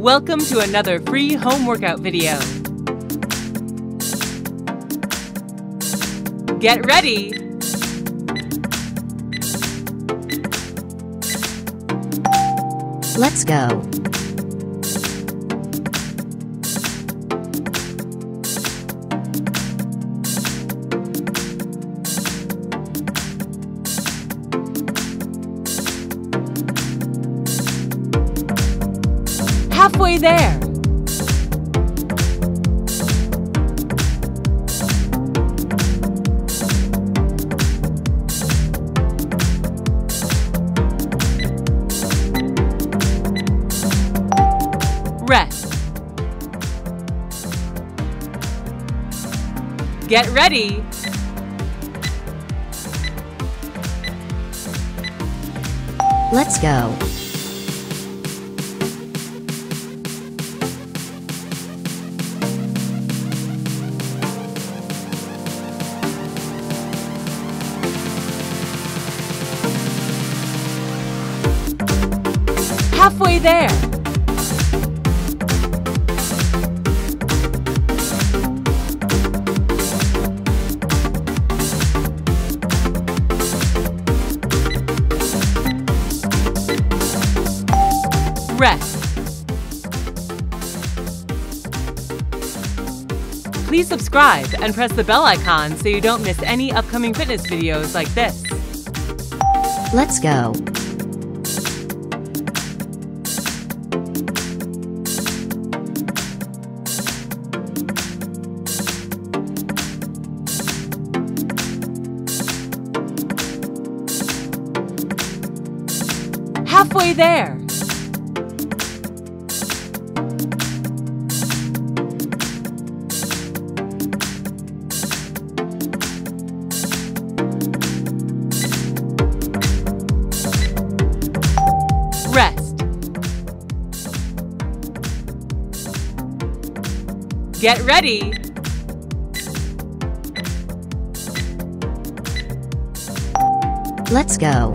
Welcome to another free home workout video. Get ready. Let's go. Halfway there. Rest. Get ready. Let's go. Halfway there. Rest. Please subscribe and press the bell icon so you don't miss any upcoming fitness videos like this. Let's go. Halfway there. Rest. Get ready. Let's go.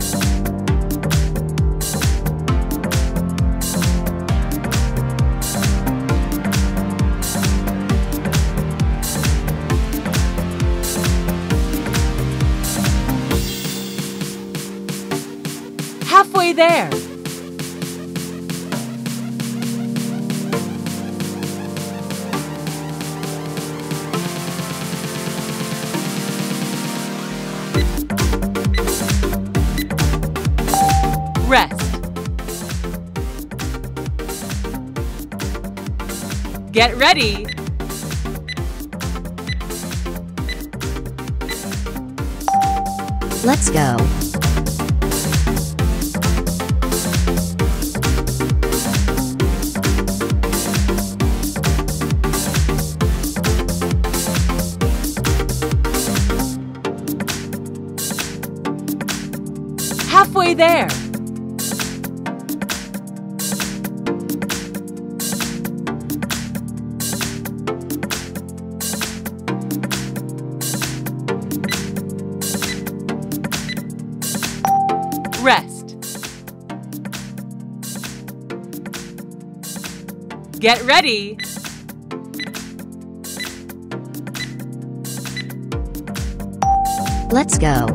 Halfway there. Rest. Get ready. Let's go. Halfway there. Rest. Get ready. Let's go.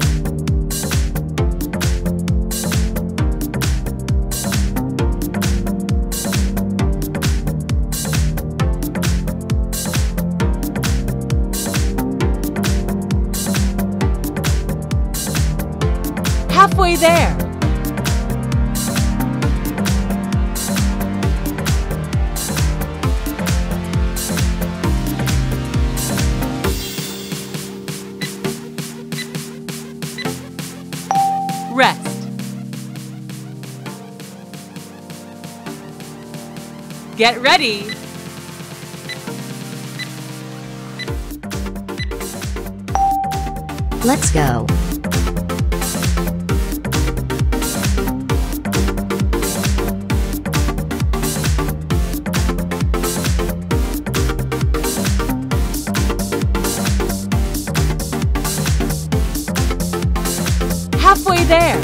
Halfway there. Rest. Get ready. Let's go. Halfway there.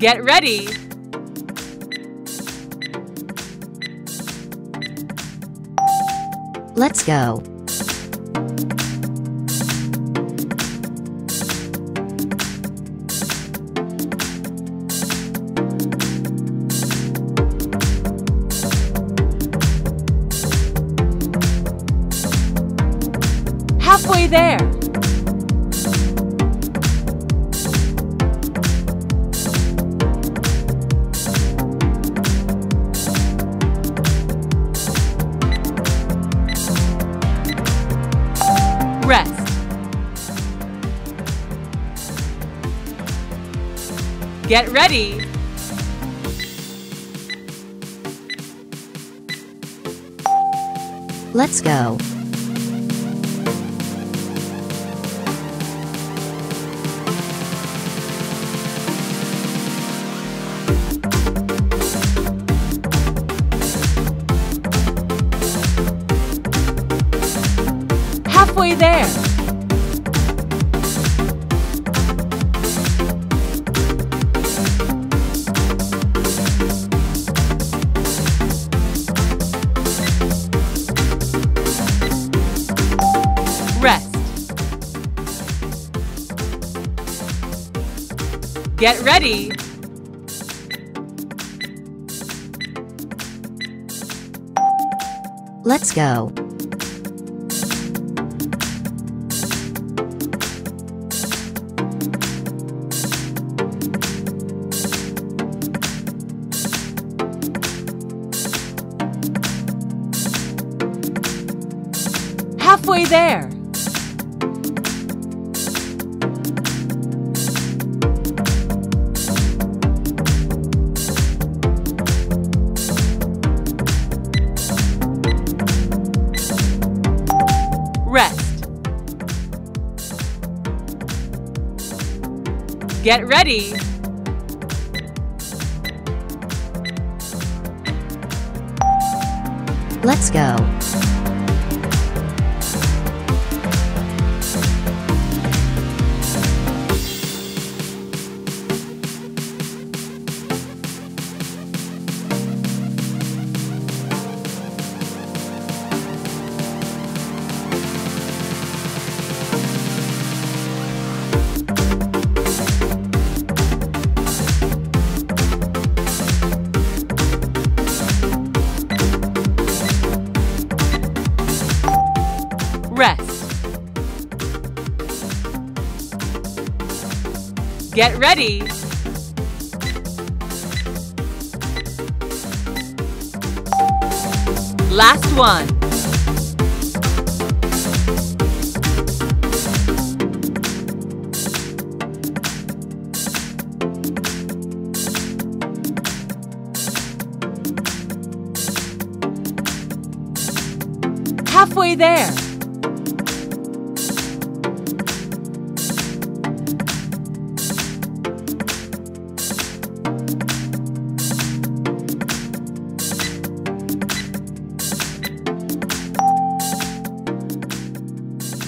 Get ready! Let's go. Halfway there. Rest. Get ready. Let's go. Halfway there. Rest. Get ready. Let's go. Halfway there. Rest. Get ready. Let's go. Rest. Get ready. Last one. Halfway there.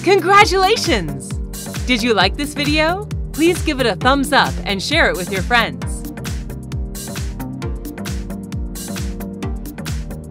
Congratulations! Did you like this video? Please give it a thumbs up and share it with your friends.